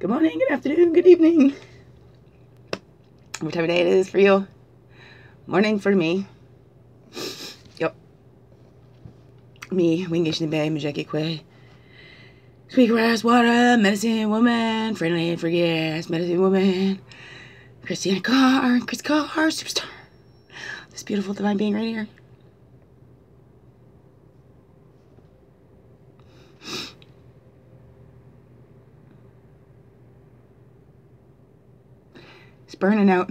Good morning, good afternoon, good evening. What time of day it is for you? Morning for me. Yep. Me, Wingish Bay, Majeki Quay. Sweetgrass water, medicine woman, friendly for gas, medicine woman. Christina Carr, Chris Carr, superstar. This beautiful divine being right here. It's burning out.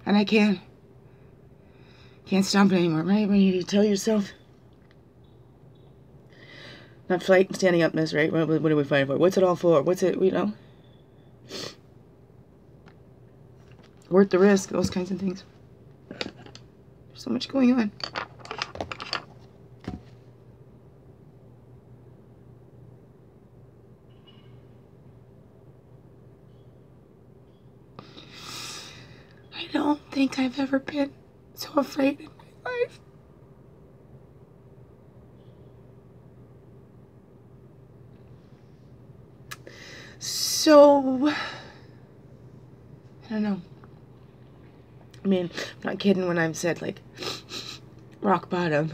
And I can't stop it anymore, right? When you tell yourself, not fight, standing upness, right? What are we fighting for? What's it all for? What's it, you know? Worth the risk, those kinds of things. There's so much going on. I don't think I've ever been so afraid in my life. So, I don't know. I mean, I'm not kidding when I've said, like, rock bottom.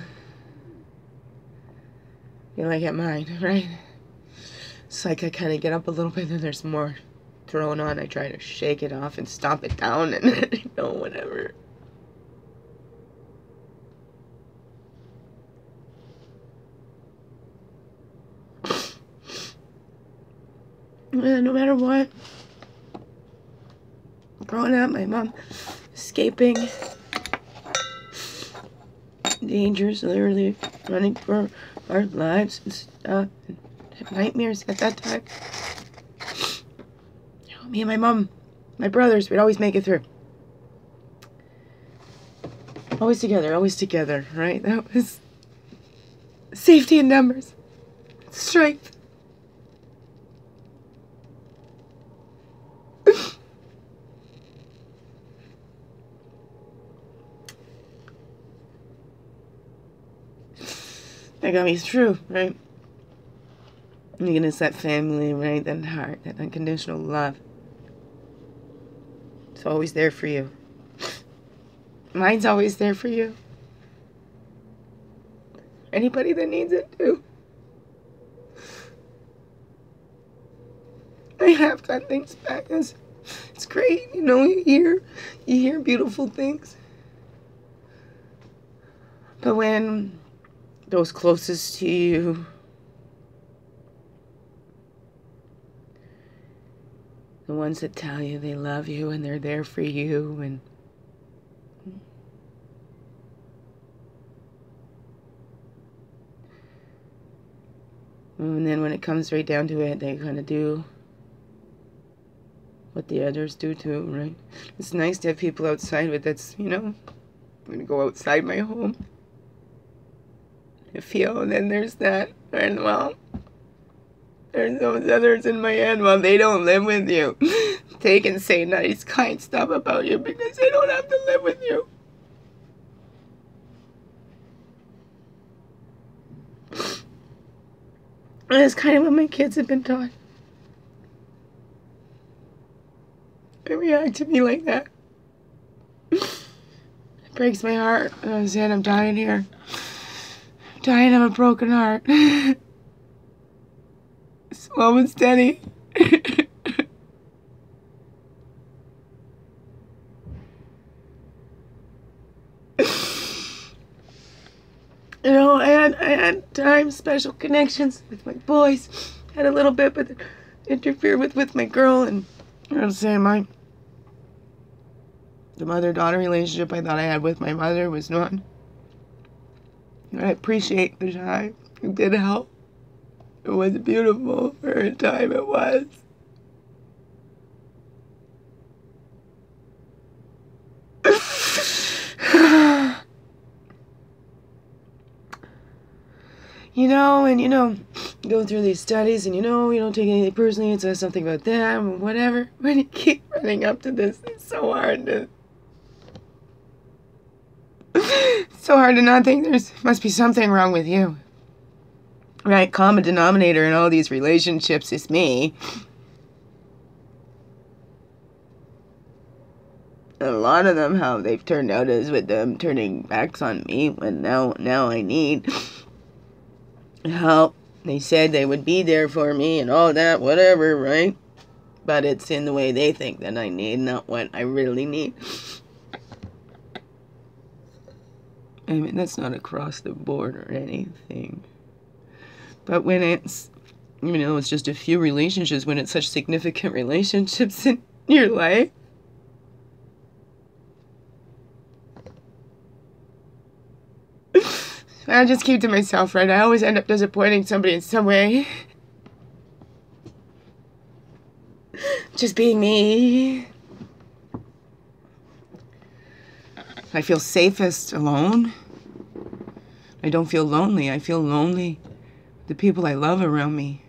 You know, I get mine, right? It's like I kind of get up a little bit and there's more thrown on. I try to shake it off and stomp it down and, you know, whatever. No matter what. Growing up, my mom escaping dangers, literally running for our lives and stuff, and nightmares at that time. You know, me and my mom, my brothers, we'd always make it through. Always together, right? That was safety in numbers, strength. That got me through, right? Again, it's that family, right? That heart, that unconditional love. It's always there for you. Mine's always there for you. Anybody that needs it too. I have got things back. It's great, you know. You hear beautiful things. But when those closest to you the ones that tell you they love you and they're there for you, and then when it comes right down to it, they kind of do what the others do too, right? It's nice to have people outside, but that's, you know, I'm gonna go outside my home. I feel, and then there's that, and well, there's those others in my head. Well, they don't live with you. They can say nice, kind stuff about you because they don't have to live with you. And that's kind of what my kids have been taught. They react to me like that. It breaks my heart. I'm saying I'm dying here. I'm dying of a broken heart. Slow and steady. You know, I had times, special connections with my boys. Had a little bit, but interfered with my girl, and I'm saying the mother-daughter relationship I thought I had with my mother was not. I appreciate the time. It did help. It was beautiful for a time. It was. You know, and you know, go through these studies, and you know, you don't take anything personally. It says something about them or whatever. When you keep running up to this, it's so hard to. It's so hard to not think must be something wrong with you. Right? Common denominator in all these relationships is me. a lot of them, how they've turned out is with them turning backs on me when now I need help. They said they would be there for me and all that, whatever, right? But it's in the way they think that I need, not what I really need. I mean, that's not across the board or anything. But when it's, you know, it's just a few relationships, when it's such significant relationships in your life, I just keep to myself, right? I always end up disappointing somebody in some way. Just being me. I feel safest alone. I don't feel lonely. I feel lonely. The people I love around me.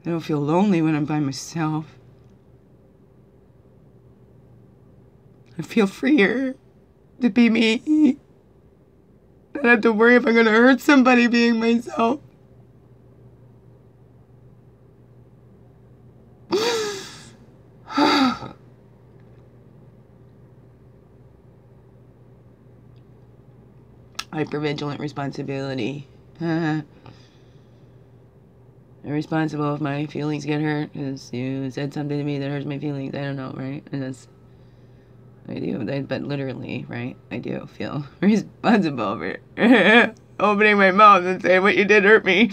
I don't feel lonely when I'm by myself. I feel freer to be me. I don't have to worry if I'm going to hurt somebody being myself. Hypervigilant responsibility. I'm responsible if my feelings get hurt because you said something to me that hurts my feelings. I don't know, right? And that's, I do, but literally, right? I do feel responsible for opening my mouth and saying what you did hurt me.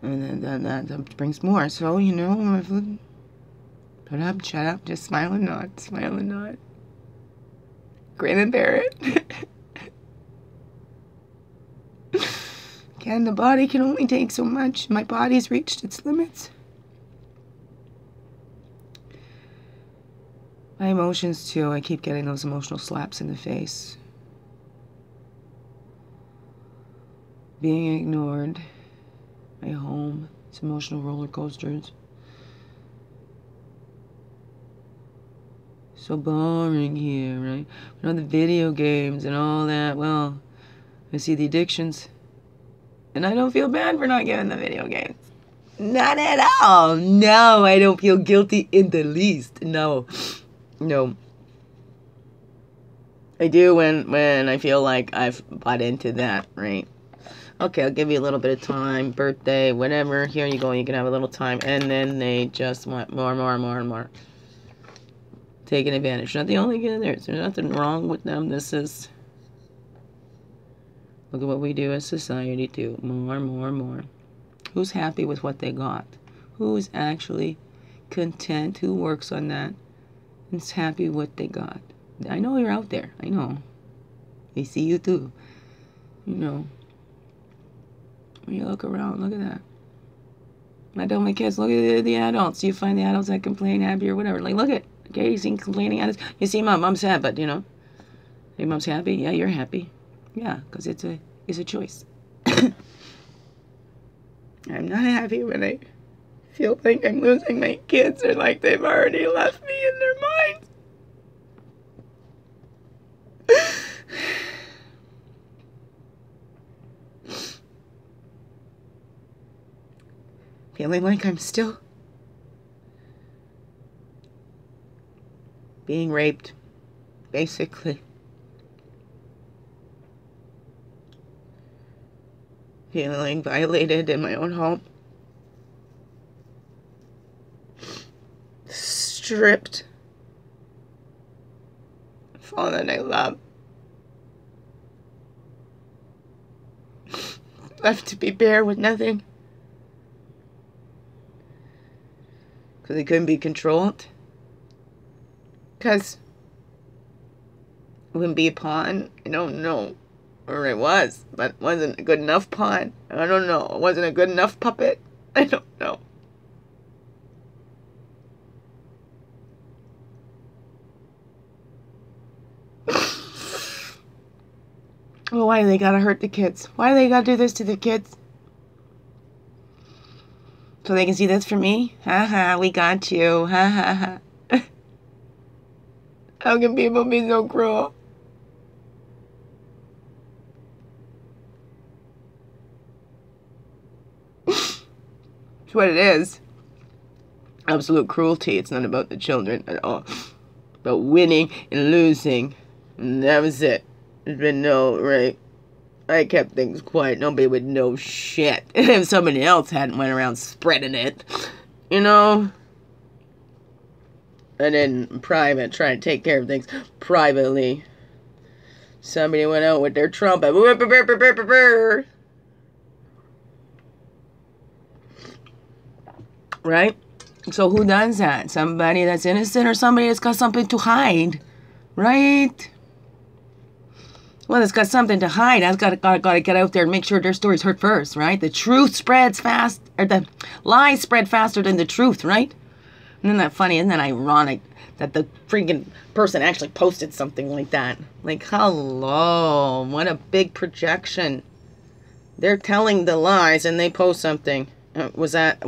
And then that brings more. So, you know, put up, shut up, just smile and nod, smile and nod. Grin and bear it. Again, the body can only take so much. My body's reached its limits. My emotions, too. I keep getting those emotional slaps in the face. Being ignored. My home. It's emotional roller coasters. So boring here, right? You know, the video games and all that. Well, I see the addictions. And I don't feel bad for not getting the video games. Not at all. No, I don't feel guilty in the least. No. No. I do when I feel like I've bought into that, right? Okay, I'll give you a little bit of time, birthday, whatever. Here you go, you can have a little time. And then they just want more and more and more and more. Taking advantage. Not the only good. There's nothing wrong with them. This is, look at what we do as society too. More, more, more. Who's happy with what they got? Who's actually content? Who works on that? And is happy with what they got? I know you're out there. I know. They see you too. You know. When you look around, look at that. I tell my kids, look at the adults. You find the adults that complain, happy or whatever. Like, look at, okay, you see complaining adults. You see mom's sad, but you know, hey, mom's happy. Yeah, you're happy. Yeah, because it's a choice. I'm not happy when I feel like I'm losing my kids or like they've already left me in their minds. Feeling like I'm still being raped, basically. Feeling violated in my own home. Stripped of all that I love. Left to be bare with nothing. Because I couldn't be controlled. Because I wouldn't be a pawn. I don't know. Or I was, but wasn't a good enough pawn. I don't know. I wasn't a good enough puppet. I don't know. Well, why do they gotta hurt the kids? Why do they gotta do this to the kids? So they can see that's for me? Ha ha, we got you. Ha ha ha. How can people be so cruel? what it is. Absolute cruelty. It's not about the children at all. About winning and losing. And that was it. There's been no, right? I kept things quiet. Nobody would know shit if somebody else hadn't went around spreading it. You know? And then private, trying to take care of things privately. Somebody went out with their trumpet. Right? So who does that? Somebody that's innocent or somebody that's got something to hide? Right? Well, it's got something to hide. I've got to get out there and make sure their story's heard first, right? The truth spreads fast, or the lies spread faster than the truth, right? Isn't that funny? Isn't that ironic that the freaking person actually posted something like that? Like, hello, what a big projection. They're telling the lies and they post something. Was that,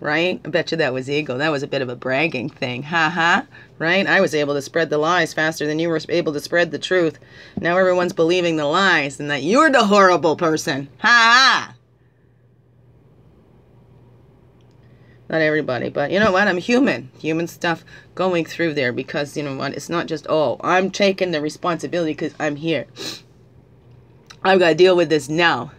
right? I bet you that was ego. That was a bit of a bragging thing. Ha. Right? I was able to spread the lies faster than you were able to spread the truth. Now everyone's believing the lies and that you're the horrible person. Ha. Not everybody, but you know what? I'm human. Human stuff going through there because, you know what? It's not just, oh, I'm taking the responsibility because I'm here. I've got to deal with this now.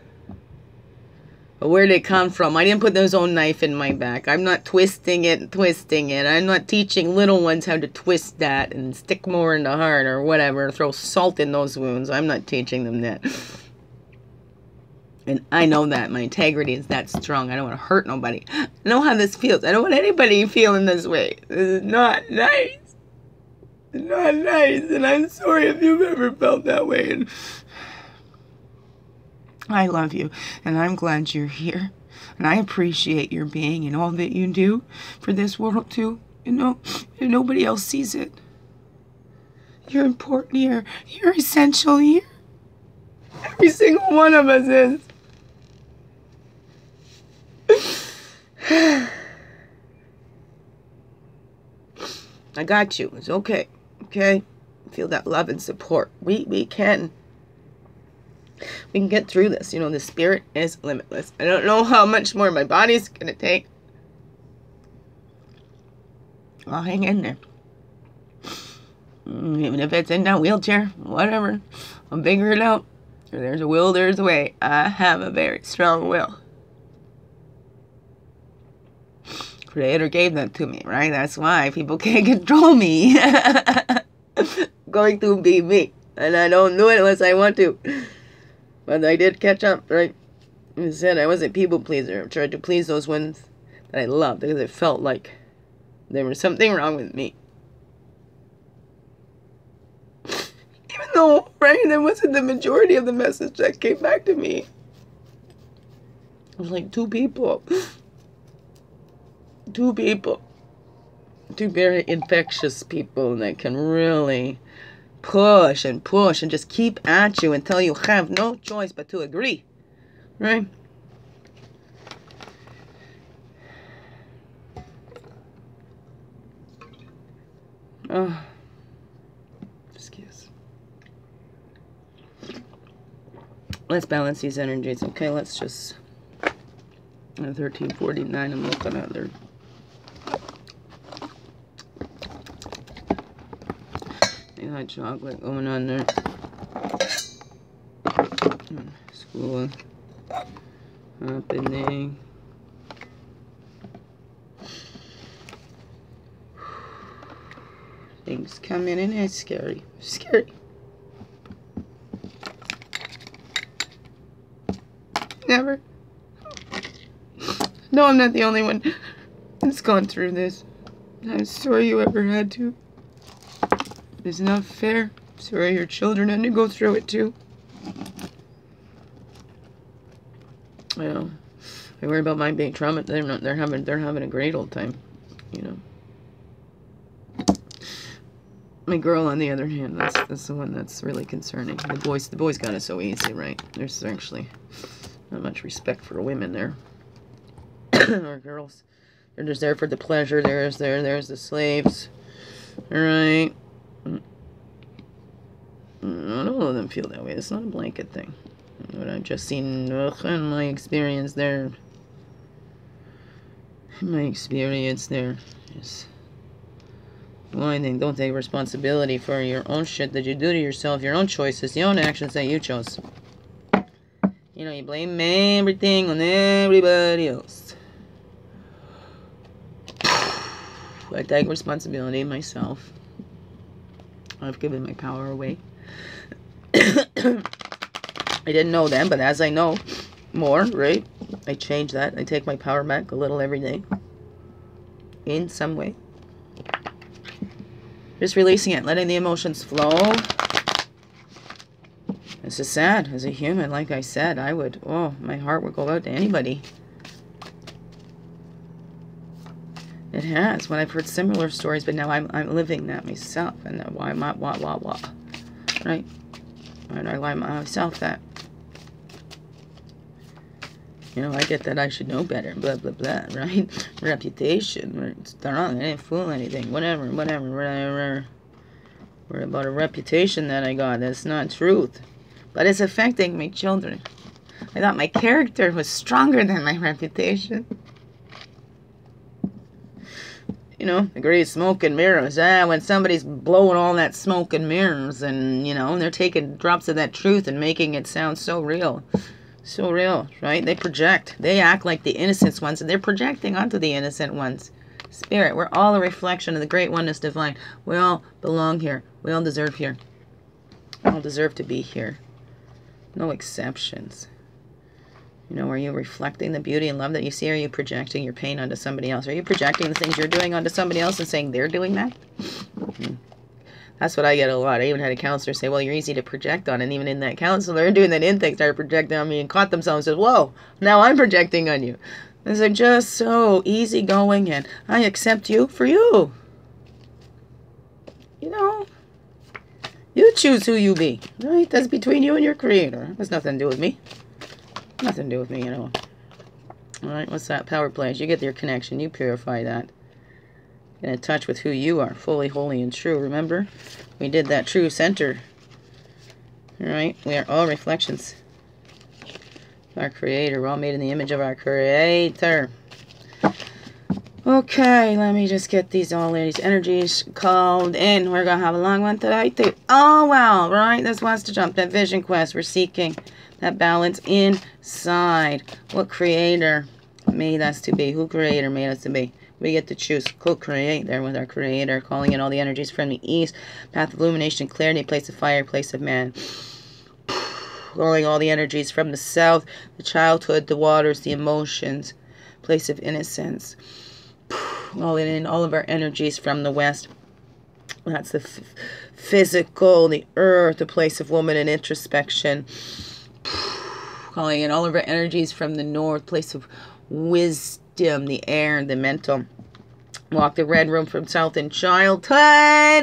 But where did it come from? I didn't put those own knife in my back. I'm not twisting it. I'm not teaching little ones how to twist that and stick more in the heart or whatever. Throw salt in those wounds. I'm not teaching them that. And I know that. My integrity is that strong. I don't want to hurt nobody. I know how this feels. I don't want anybody feeling this way. This is not nice. It's not nice. And I'm sorry if you've ever felt that way. And I love you, and I'm glad you're here, and I appreciate your being and all that you do for this world too, you know, and nobody else sees it. You're important here. You're essential here. Every single one of us is. I got you. It's okay. Okay? Feel that love and support. We can get through this. You know, the spirit is limitless. I don't know how much more my body's going to take. I'll hang in there. Even if it's in that wheelchair, whatever. I'll figure it out. If there's a will, there's a way. I have a very strong will. Creator gave that to me, right? That's why people can't control me. Going to be me. And I don't do it unless I want to. But I did catch up, right? I said I wasn't people pleaser. I tried to please those ones that I loved because it felt like there was something wrong with me. Even though, right, that wasn't the majority of the message that came back to me. It was like two people. Two people. Two very infectious people that can really push and just keep at you until you have no choice but to agree. Right? Oh. Excuse. Let's balance these energies. Okay, let's just... 1349, I'm looking at there. Hot chocolate going on there. School happening. Things coming in. It's scary. Scary. Never. No, I'm not the only one that's gone through this. I'm sorry you ever had to. It's not fair. Sorry your children had to go through it too. Well, I worry about mine being traumatized. They're having a great old time, you know. My girl, on the other hand, that's the one that's really concerning. The boys got it so easy, right? There's actually not much respect for women there. Or girls. They're just there for the pleasure. There's the slaves. Alright. Not all of them feel that way. It's not a blanket thing. What I've just seen in my experience there. My experience there is, one thing, don't take responsibility for your own shit that you do to yourself, your own choices, the own actions that you chose. You know, you blame everything on everybody else. I take responsibility myself. I've given my power away. I didn't know then, but as I know more, right, I change that. I take my power back a little every day. In some way. Just releasing it, letting the emotions flow. This is sad. As a human, like I said, I would, oh, my heart would go out to anybody. It has, when I've heard similar stories, but now I'm living that myself. And why am I, what, right? Why do I lie myself that? You know, I get that I should know better, blah, blah, blah, right? Reputation, it's wrong, I didn't fool anything, whatever. We're about a reputation that I got, that's not truth. But it's affecting my children. I thought my character was stronger than my reputation. You know, the great smoke and mirrors. When somebody's blowing all that smoke and mirrors and, you know, they're taking drops of that truth and making it sound so real. So real, right? They project. They act like the innocent ones, and they're projecting onto the innocent ones. Spirit, we're all a reflection of the great oneness divine. We all belong here. We all deserve here. We all deserve to be here. No exceptions. You know, are you reflecting the beauty and love that you see? Or are you projecting your pain onto somebody else? Are you projecting the things you're doing onto somebody else and saying they're doing that? That's what I get a lot. I even had a counselor say, well, you're easy to project on. And even in that counselor doing that intake started projecting on me and caught themselves and said, whoa, now I'm projecting on you. And they're just so easygoing and I accept you for you. You know, you choose who you be, right? That's between you and your creator. It has nothing to do with me. Nothing to do with me, you know. All right, what's that? Power plays. You get your connection. You purify that. Get in touch with who you are, fully, holy, and true. Remember? We did that true center. All right? We are all reflections of our Creator. We're all made in the image of our Creator. Okay, let me just get all these energies called in. We're going to have a long one today, too. Oh, wow. Right? This wants to jump. That vision quest. We're seeking that balance inside. What Creator made us to be? Who Creator made us to be? We get to choose, co-create there with our Creator, calling in all the energies from the east, path of illumination, clarity, place of fire, place of man. Calling all the energies from the south, the childhood, the waters, the emotions, place of innocence. Calling in all of our energies from the west. That's the physical, the earth, the place of woman and introspection. Calling in all of our energies from the north, place of wisdom, the air, the mental. Walk the red room from south in childhood,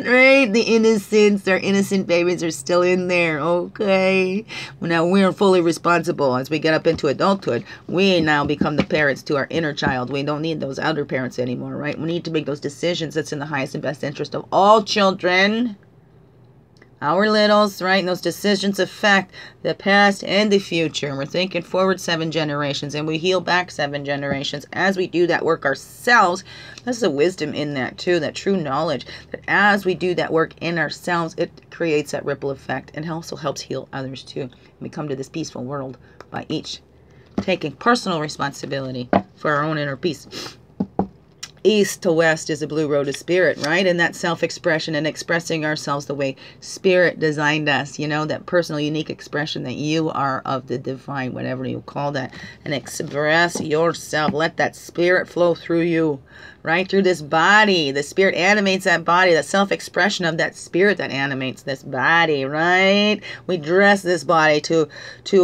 right? The innocence, our innocent babies are still in there, okay? Well, now we're fully responsible as we get up into adulthood. We now become the parents to our inner child. We don't need those outer parents anymore, right? We need to make those decisions that's in the highest and best interest of all children. Our littles, right? And those decisions affect the past and the future. And we're thinking forward 7 generations. And we heal back 7 generations. As we do that work ourselves, there's the wisdom in that too. That true knowledge. That as we do that work in ourselves, it creates that ripple effect. And also helps heal others too. And we come to this peaceful world by each taking personal responsibility for our own inner peace. East to west is a blue road of spirit, right? And that self-expression and expressing ourselves the way spirit designed us, you know, that personal, unique expression that you are of the divine, whatever you call that, and express yourself. Let that spirit flow through you, right? Through this body. The spirit animates that body, the self-expression of that spirit that animates this body, right? We dress this body to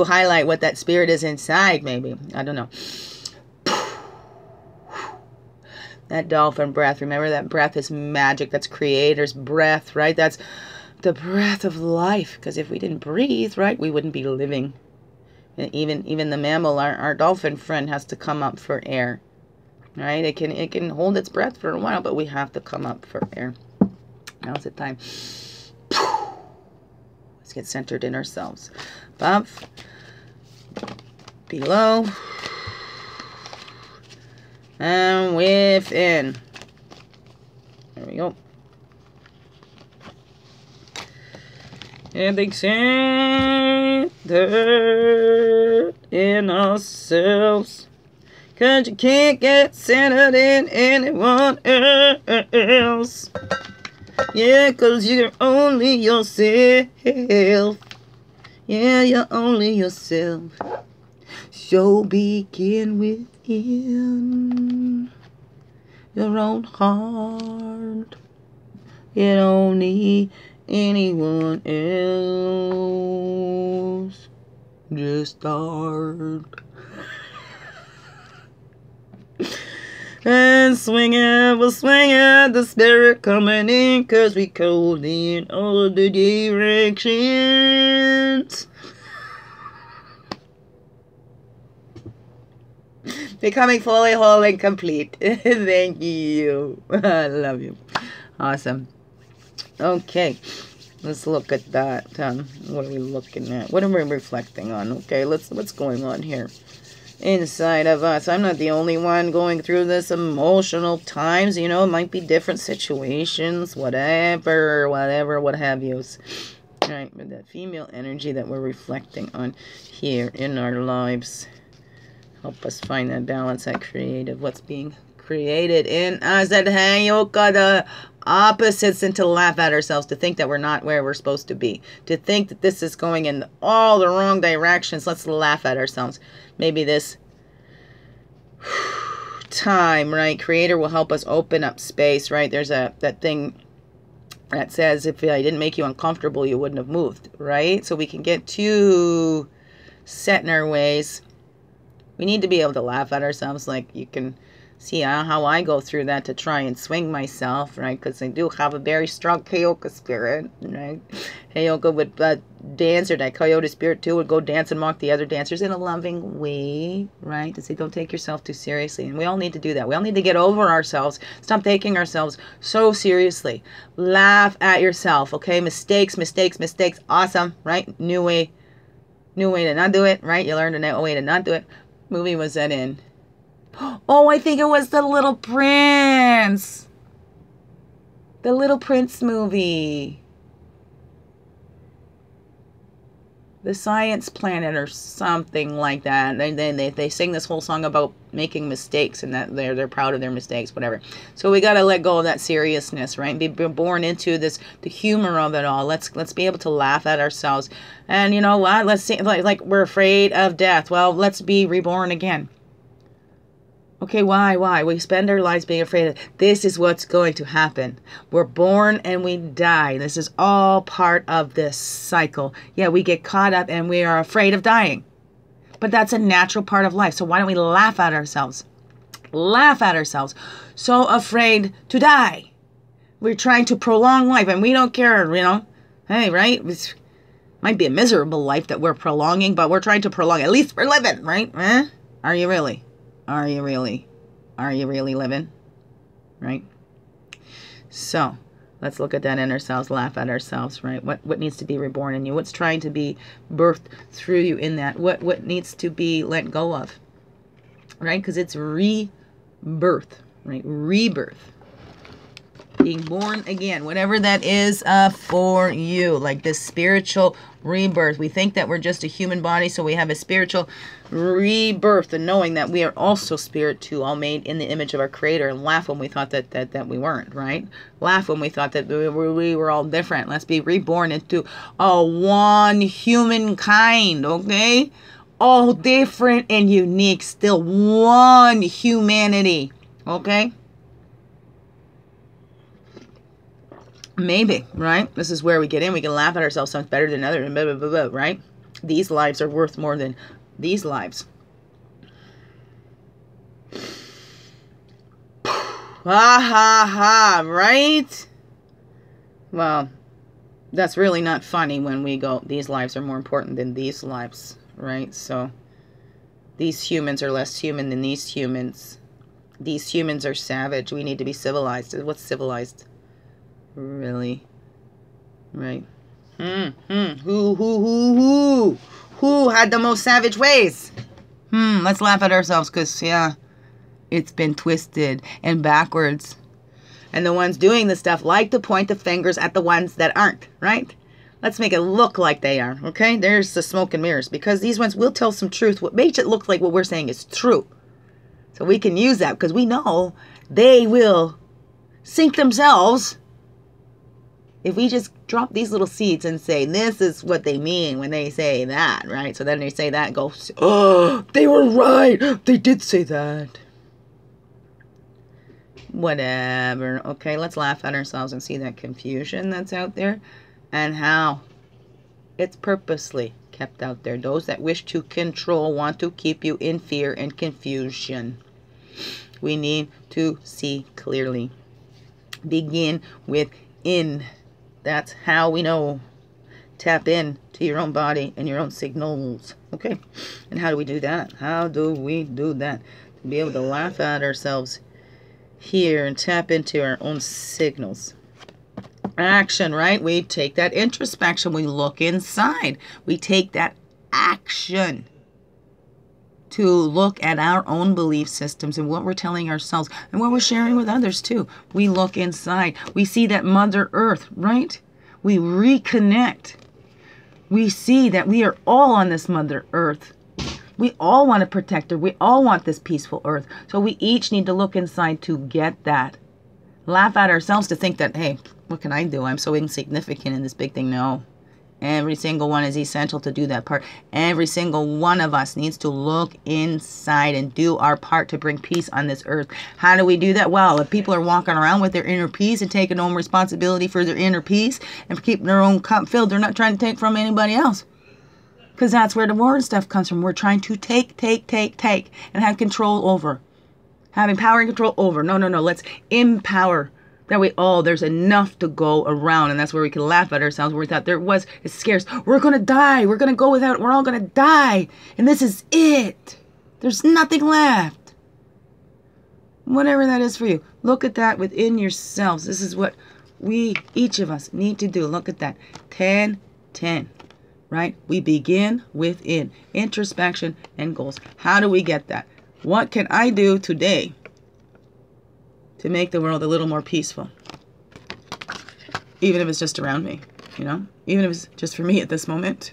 highlight what that spirit is inside, maybe. I don't know. That dolphin breath, remember that breath is magic. That's Creator's breath, right? That's the breath of life. Because if we didn't breathe, right, we wouldn't be living. And even the mammal, our dolphin friend, has to come up for air, right? It can hold its breath for a while, but we have to come up for air. Now's the time. Let's get centered in ourselves. Above, below, and within. There we go. Everything centered in ourselves. 'Cause you can't get centered in anyone else. Yeah, 'cause you're only yourself. Yeah, you're only yourself. So begin within your own heart. You don't need anyone else. Just start. And swing it, we'll swing it, the spirit coming in, 'cause we cold in all the directions. Becoming fully whole and complete. Thank you. I love you. Awesome. Okay. Let's look at that. What are we looking at? What are we reflecting on? Okay, what's going on here inside of us? I'm not the only one going through this emotional times. You know, it might be different situations, whatever, what have you. All right, with that female energy that we're reflecting on here in our lives. Help us find that balance, that creative, what's being created in us. That Hayoka, the opposites, and to laugh at ourselves, to think that we're not where we're supposed to be, to think that this is going in all the wrong directions. Let's laugh at ourselves. Maybe this time, right? Creator will help us open up space, right? There's that thing that says, if I didn't make you uncomfortable, you wouldn't have moved, right? So we can get too set in our ways. We need to be able to laugh at ourselves. Like, you can see how I go through that to try and swing myself, right? Because I do have a very strong Heyoka spirit, right? Heyoka would dance, or that Coyote spirit too would go dance and mock the other dancers in a loving way, right? To say, don't take yourself too seriously. And we all need to do that. We all need to get over ourselves. Stop taking ourselves so seriously. Laugh at yourself, okay? Mistakes. Awesome, right? New way to not do it, right? You learned a new way to not do it. Movie was that in? Oh, I think it was The Little Prince. The Little Prince movie. The Science Planet or something like that. They sing this whole song about making mistakes, and that they're proud of their mistakes, whatever. So we got to let go of that seriousness, right? Be born into this, the humor of it all. Let's be able to laugh at ourselves. And you know what? Let's see, like we're afraid of death. Well, let's be reborn again. Okay, why? We spend our lives being afraid of it. This is what's going to happen. We're born and we die. This is all part of this cycle. Yeah, we get caught up and we are afraid of dying. But that's a natural part of life. So why don't we laugh at ourselves? Laugh at ourselves. So afraid to die. We're trying to prolong life and we don't care, you know. Hey, right? It might be a miserable life that we're prolonging, but we're trying to prolong. At least we're living, right? Are you really? Are you really living? Right? So, let's look at that inner selves, laugh at ourselves, right? What needs to be reborn in you? What's trying to be birthed through you in that? What needs to be let go of? Right? Because it's rebirth, right? Rebirth. Being born again, whatever that is for you, like this spiritual rebirth. We think that we're just a human body, so we have a spiritual rebirth, and knowing that we are also spirit too, all made in the image of our Creator. And laugh when we thought that we weren't, right? Laugh when we thought that we were all different. Let's be reborn into a one humankind, okay? All different and unique, still one humanity, okay? Maybe, right? This is where we get in. We can laugh at ourselves. Some's better than others, blah, blah, blah, blah, right? These lives are worth more than these lives. Ha ha ha, right? Well, that's really not funny when we go, these lives are more important than these lives, right? So these humans are less human than these humans. These humans are savage. We need to be civilized. What's civilized? Really? Right? Who had the most savage ways? Let's laugh at ourselves, because, yeah, It's been twisted and backwards. And the ones doing the stuff like to point the fingers at the ones that aren't, right? Let's make it look like they are, okay? There's the smoke and mirrors, because these ones will tell some truth. What makes it look like what we're saying is true. So we can use that because we know they will sink themselves if we just drop these little seeds and say, this is what they mean when they say that, right? So then they say that and go, oh, they were right. They did say that. Whatever. Okay, let's laugh at ourselves and see that confusion that's out there and how it's purposely kept out there. Those that wish to control want to keep you in fear and confusion. We need to see clearly. Begin with in. That's how we know. Tap in to your own body and your own signals. Okay. And how do we do that? How do we do that? To be able to laugh at ourselves here and tap into our own signals. Action, right? We take that introspection. We look inside. We take that action to look at our own belief systems and what we're telling ourselves and what we're sharing with others too. We look inside. We see that Mother Earth, right? We reconnect. We see that we are all on this Mother Earth. We all want to protect her. We all want this peaceful earth. So we each need to look inside to get that. Laugh at ourselves to think that, hey, what can I do? I'm so insignificant in this big thing. No. Every single one is essential to do that part. Every single one of us needs to look inside and do our part to bring peace on this earth. How do we do that? Well, if people are walking around with their inner peace and taking home responsibility for their inner peace and keeping their own cup filled, they're not trying to take from anybody else. Because that's where the war and stuff comes from. We're trying to take, and have control over. Having power and control over. No. Let's empower. That way, there's enough to go around. And that's where we can laugh at ourselves. Where we thought it's scarce. We're going to die. We're going to go without. We're all going to die. And this is it. There's nothing left. Whatever that is for you. Look at that within yourselves. This is what each of us, need to do. Look at that. 10, 10. Right? We begin within introspection and goals. How do we get that? What can I do today to make the world a little more peaceful? Even if it's just around me, you know? Even if it's just for me at this moment.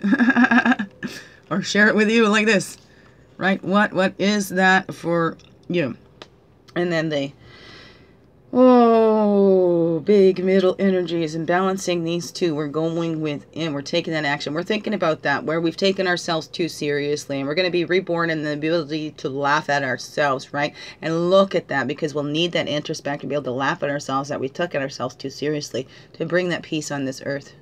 Or share it with you like this. Right? What is that for you? And then big middle energies and balancing these two. We're going within. We're taking that action. We're thinking about that where we've taken ourselves too seriously, and we're going to be reborn in the ability to laugh at ourselves, right? And look at that, because we'll need that introspection to be able to laugh at ourselves that we took ourselves too seriously to bring that peace on this earth,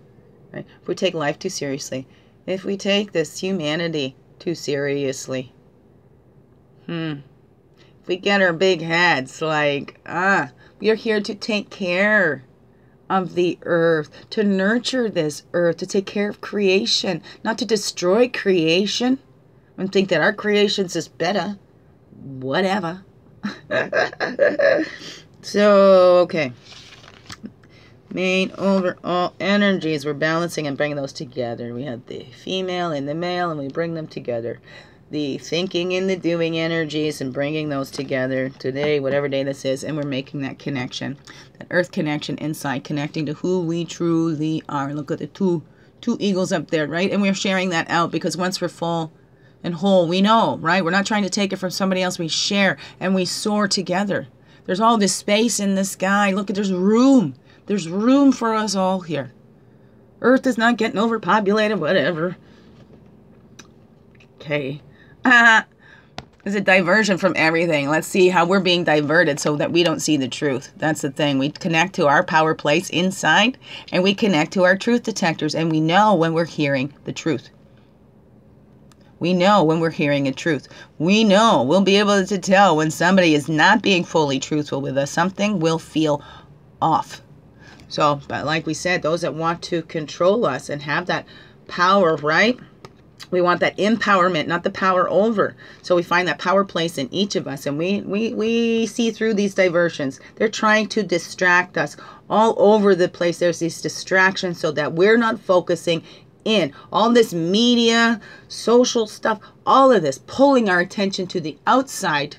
right? If we take life too seriously, if we take this humanity too seriously, if we get our big heads like, we are here to take care of the earth, to nurture this earth, to take care of creation, not to destroy creation and think that our creation's is better. Whatever. So, okay. Main overall energies, we're balancing and bringing those together. We have the female and the male, and we bring them together. The thinking and the doing energies and bringing those together today, whatever day this is, and we're making that connection, that earth connection inside, connecting to who we truly are. Look at the two eagles up there, right? And we're sharing that out, because once we're full and whole, we know, right? We're not trying to take it from somebody else. We share and we soar together. There's all this space in the sky. Look, there's room. There's room for us all here. Earth is not getting overpopulated, whatever. Okay. It's a diversion from everything. Let's see how we're being diverted so that we don't see the truth. That's the thing. We connect to our power place inside, and we connect to our truth detectors, and we know when we're hearing the truth. We know when we're hearing a truth. We know, we'll be able to tell when somebody is not being fully truthful with us. Something will feel off. So, but like we said, those that want to control us and have that power, right? We want that empowerment, not the power over. So we find that power place in each of us, and we see through these diversions. They're trying to distract us all over the place. There's these distractions so that we're not focusing in. All this media, social stuff, all of this pulling our attention to the outside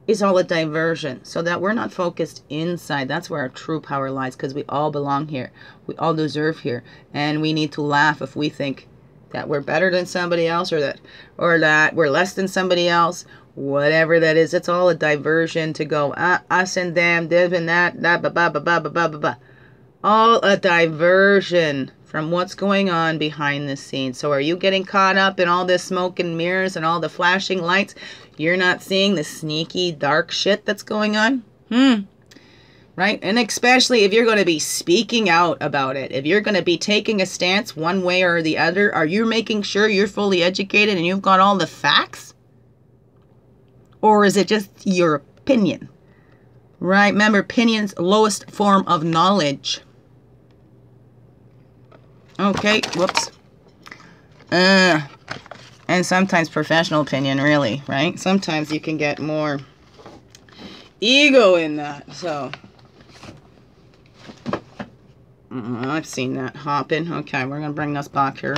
is all a diversion, so that we're not focused inside. That's where our true power lies, because we all belong here. We all deserve here. And we need to laugh if we think that we're better than somebody else, or that we're less than somebody else. Whatever that is, it's all a diversion to go, us and them, this and that, blah, blah, blah, blah, blah, blah, blah, blah. All a diversion from what's going on behind the scenes. So are you getting caught up in all this smoke and mirrors and all the flashing lights? You're not seeing the sneaky, dark shit that's going on? Right? And especially if you're going to be speaking out about it, if you're going to be taking a stance one way or the other, are you making sure you're fully educated and you've got all the facts? Or is it just your opinion? Right? Remember, opinion's lowest form of knowledge. Okay, whoops. And sometimes professional opinion, really, right? Sometimes you can get more ego in that, so. I've seen that happen. Okay, we're going to bring this back here.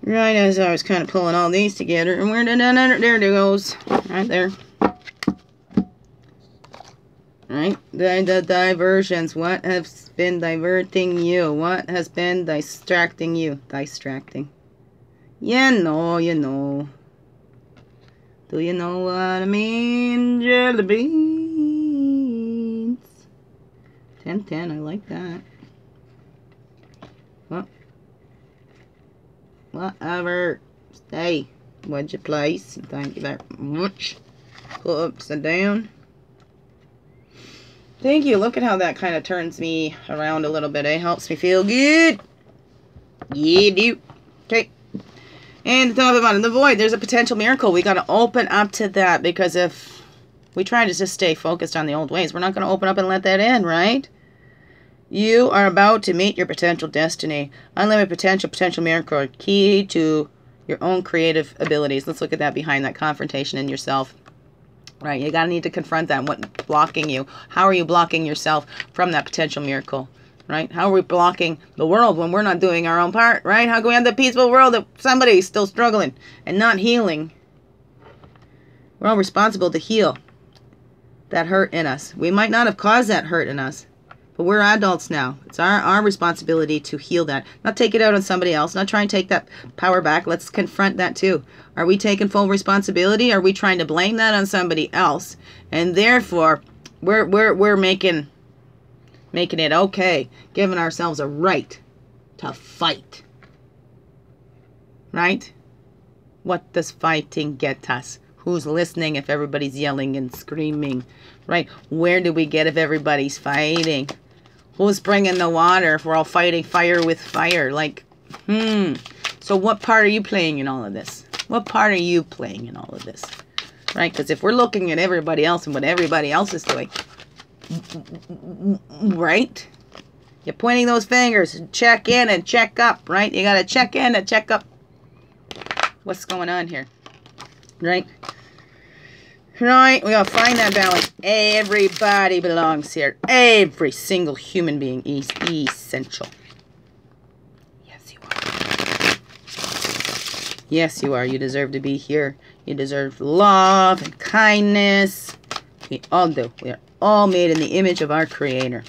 Right as I was kind of pulling all these together, and there it goes. Right there. Right? The diversions. What has been diverting you? What has been distracting you? Distracting. You know. Do you know what I mean? Jelly beans. 10-10, I like that. What? Whatever. Stay. Would you please? Thank you very much. Pull upside down. Thank you. Look at how that kind of turns me around a little bit. It helps me feel good. Yeah, dude. Okay. And the top of the bottom, the void. There's a potential miracle. We got to open up to that, because if we try to just stay focused on the old ways, we're not going to open up and let that in, right? You are about to meet your potential destiny. Unlimited potential miracle. Key to your own creative abilities. Let's look at that behind that confrontation in yourself. Right, you gotta need to confront that. What's blocking you? How are you blocking yourself from that potential miracle? Right? How are we blocking the world when we're not doing our own part? Right? How can we have the peaceful world if somebody's still struggling and not healing? We're all responsible to heal that hurt in us. We might not have caused that hurt in us, but we're adults now. It's our responsibility to heal that. Not take it out on somebody else. Not try and take that power back. Let's confront that too. Are we taking full responsibility? Are we trying to blame that on somebody else? And therefore, we're making it okay. Giving ourselves a right to fight. Right? What does fighting get us? Who's listening if everybody's yelling and screaming? Right? Where do we get if everybody's fighting? Who's bringing the water if we're all fighting fire with fire? Like, So what part are you playing in all of this? What part are you playing in all of this? Right? Because if we're looking at everybody else and what everybody else is doing, right? You're pointing those fingers. Check in and check up, right? You got to check in and check up. What's going on here? Right? Right? We got to find that balance. Everybody belongs here. Every single human being is essential. Yes, you are. Yes, you are. You deserve to be here. You deserve love and kindness. We all do. We are all made in the image of our Creator.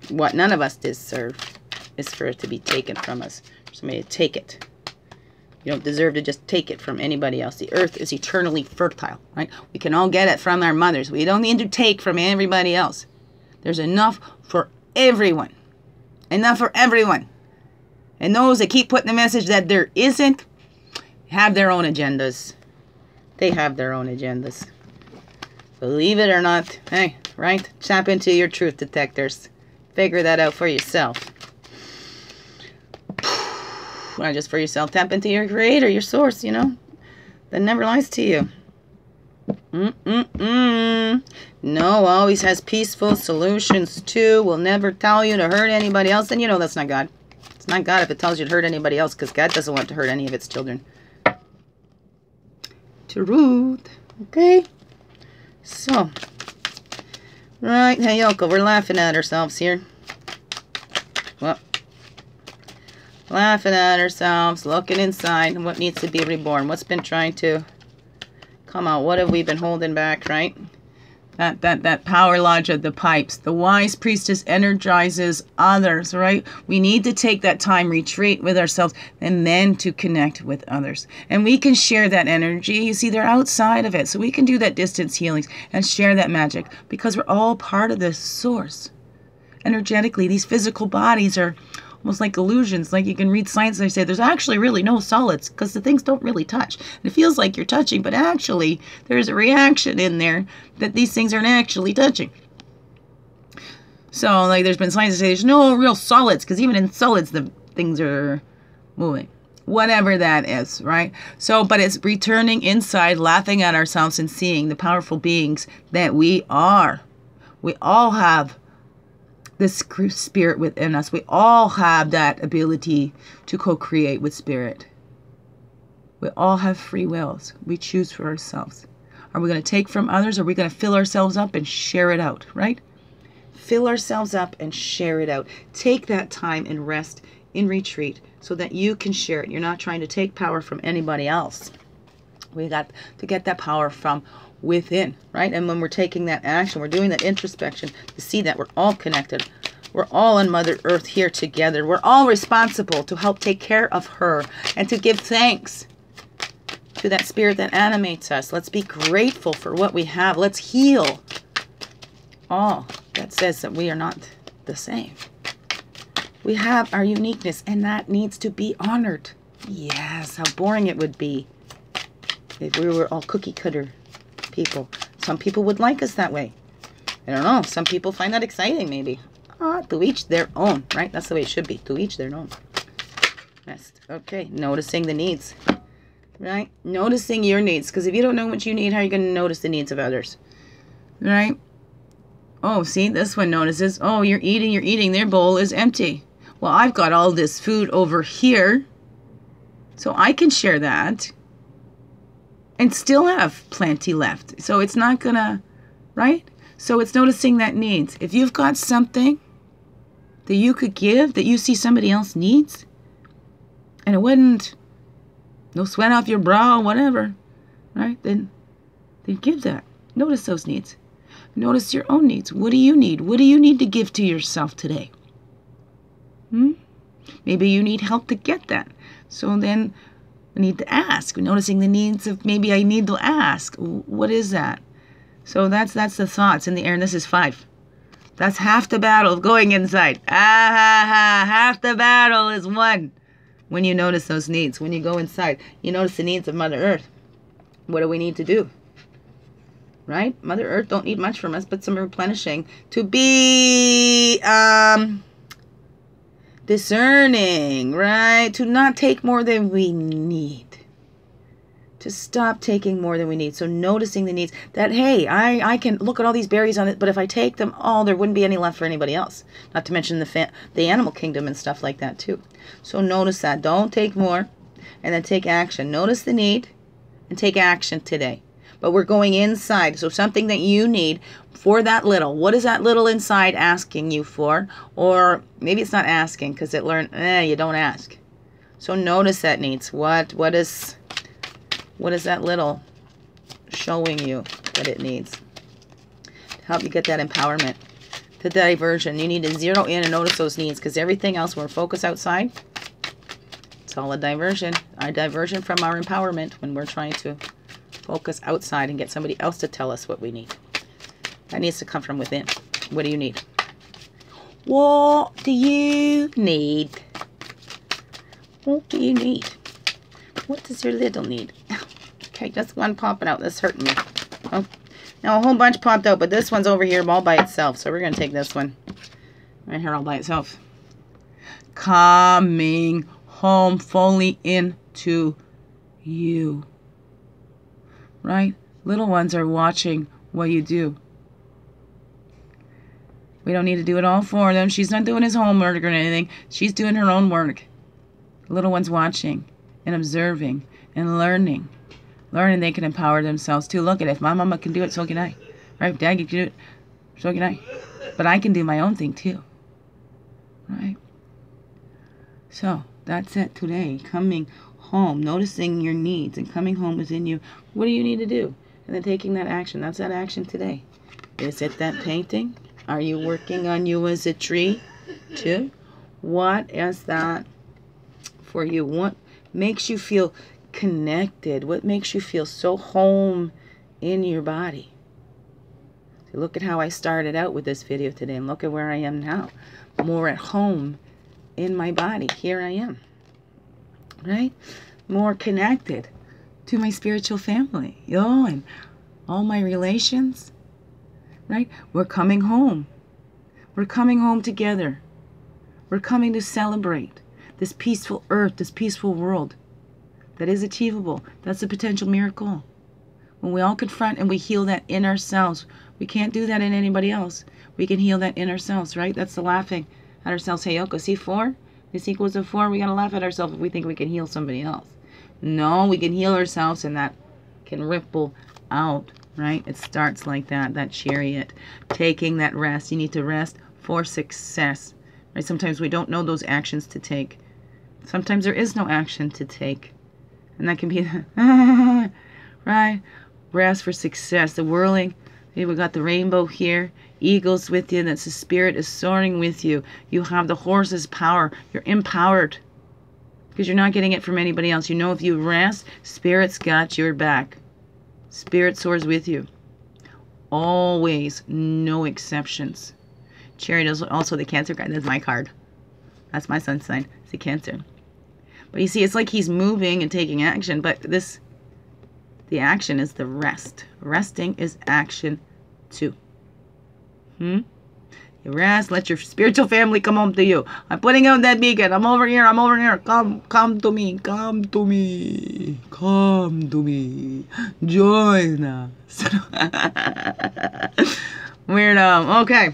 What none of us deserve is for it to be taken from us. For somebody to take it. You don't deserve to just take it from anybody else. The earth is eternally fertile, right? We can all get it from our mothers. We don't need to take from everybody else. There's enough for everyone. Enough for everyone. And those that keep putting the message that there isn't have their own agendas. They have their own agendas. Believe it or not, hey, right? Tap into your truth detectors. Figure that out for yourself. Not just for yourself. Tap into your Creator, your source, you know. That never lies to you. No, always has peaceful solutions too. Will never tell you to hurt anybody else. And you know that's not God. It's not God if it tells you to hurt anybody else, because God doesn't want to hurt any of its children. Truth. Okay. So. Right. Hey, Yoko, we're laughing at ourselves here. Well. laughing at ourselves, looking inside, and what needs to be reborn. What's been trying to come out? What have we been holding back, right? That power lodge of the pipes. The wise priestess energizes others, right? We need to take that time, retreat with ourselves, and then to connect with others. And we can share that energy. You see, they're outside of it. So we can do that distance healings and share that magic because we're all part of this source. Energetically, these physical bodies are almost like illusions. Like you can read science and they say there's actually really no solids because the things don't really touch. And it feels like you're touching, but actually there's a reaction in there that these things aren't actually touching. So like there's been science that say there's no real solids because even in solids the things are moving. Whatever that is, right? So, but it's returning inside, laughing at ourselves and seeing the powerful beings that we are. We all have this spirit within us. We all have that ability to co-create with spirit. We all have free wills. We choose for ourselves. Are we going to take from others, or are we going to fill ourselves up and share it out, right? Fill ourselves up and share it out. Take that time and rest in retreat so that you can share it. You're not trying to take power from anybody else. We got to get that power from within, right? And when we're taking that action, we're doing that introspection to see that we're all connected. We're all on Mother Earth here together. We're all responsible to help take care of her and to give thanks to that spirit that animates us. Let's be grateful for what we have. Let's heal all that says that we are not the same. We have our uniqueness, and that needs to be honored. Yes, how boring it would be if we were all cookie cutter people. Some people would like us that way. I don't know. Some people find that exciting, maybe. To each their own, right? That's the way it should be. To each their own. Rest. Okay. Noticing the needs, right? Noticing your needs. Because if you don't know what you need, how are you going to notice the needs of others? Right? Oh, see, this one notices. Oh, you're eating. Their bowl is empty. Well, I've got all this food over here, so I can share that and still have plenty left. So it's not gonna, right? So it's noticing that needs. If you've got something that you could give that you see somebody else needs, and it wouldn't, no sweat off your brow, whatever, right? Then give that. Notice those needs. Notice your own needs. What do you need? What do you need to give to yourself today? Maybe you need help to get that. So then I need to ask. Noticing the needs of, maybe I need to ask. What is that? So that's the thoughts in the air. And this is 5. That's half the battle of going inside. Half the battle is won when you notice those needs. When you go inside, you notice the needs of Mother Earth. What do we need to do? Right? Mother Earth don't need much from us, but some replenishing to be discerning, right? To not take more than we need. To stop taking more than we need. So noticing the needs that, hey, I can look at all these berries on it, but if I take them all, there wouldn't be any left for anybody else. Not to mention the animal kingdom and stuff like that too. So notice that. Don't take more, and then take action. Notice the need and take action today. But we're going inside. So something that you need for that little. What is that little inside asking you for? Or maybe it's not asking because it learned, you don't ask. So notice that needs. What is that little showing you that it needs? To help you get that empowerment. The diversion. You need to zero in and notice those needs, because everything else, when we're focused outside, it's all a diversion. A diversion from our empowerment when we're trying to focus outside and get somebody else to tell us what we need. That needs to come from within. What do you need? What do you need? What do you need? What does your little need? Okay, just one popping out. That's hurting me. Oh, now a whole bunch popped out, but this one's over here all by itself. So we're going to take this one. Right here all by itself. Coming home fully into you. Right? Little ones are watching what you do. We don't need to do it all for them. She's not doing his homework or anything. She's doing her own work. The little one's watching and observing and learning. Learning they can empower themselves too. Look at it. If my mama can do it, so can I. Right? Dad can do it, so can I. But I can do my own thing too. Right? So, That's it today. Coming home, noticing your needs and coming home within you. What do you need to do? And then taking that action. That's that action today. Is it that painting? Are you working on you as a tree too? What is that for you? What makes you feel connected? What makes you feel so home in your body? So look at how I started out with this video today, and look at where I am now. More at home in my body. Here I am. Right? More connected to my spiritual family. And all my relations. Right? We're coming home. We're coming home together. We're coming to celebrate this peaceful earth, this peaceful world that is achievable. That's a potential miracle. When we all confront and we heal that in ourselves, we can't do that in anybody else. We can heal that in ourselves, right? That's the laughing at ourselves. Hey, Yoko, see 4? This equals a 4. We got to laugh at ourselves if we think we can heal somebody else. No, we can heal ourselves, and that can ripple out, right? It starts like that, that chariot. Taking that rest. You need to rest for success, right? Sometimes we don't know those actions to take. Sometimes there is no action to take. And that can be, right? Rest for success. The whirling. We got the rainbow here. Eagles with you. That's the spirit is soaring with you. You have the horse's power. You're empowered. Because you're not getting it from anybody else. You know if you rest, Spirit's got your back. Spirit soars with you. Always. No exceptions. Chariot is also the Cancer card. That's my card. That's my sun sign. It's the Cancer. But you see, it's like he's moving and taking action. But this, the action is the rest. Resting is action too. You rest. Let your spiritual family come home to you. I'm putting out that beacon. I'm over here. I'm over here. Come to me. Come to me. Come to me. Join us. Weirdo. Okay.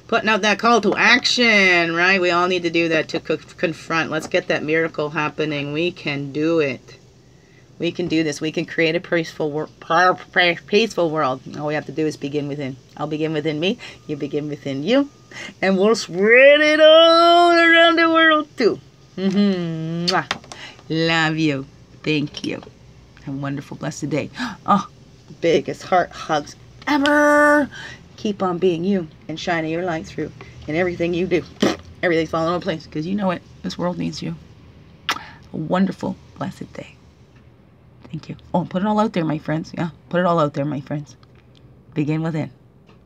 Putting out that call to action, right? We all need to do that to confront. Let's get that miracle happening. We can do it. We can do this. We can create a peaceful world. All we have to do is begin within. I'll begin within me. You begin within you. And we'll spread it all around the world too. Love you. Thank you. Have a wonderful, blessed day. Oh, biggest heart hugs ever. Keep on being you and shining your light through in everything you do. Everything's falling into place because you know it. This world needs you. A wonderful, blessed day. Thank you. Oh, put it all out there, my friends. Yeah, put it all out there, my friends. Begin within.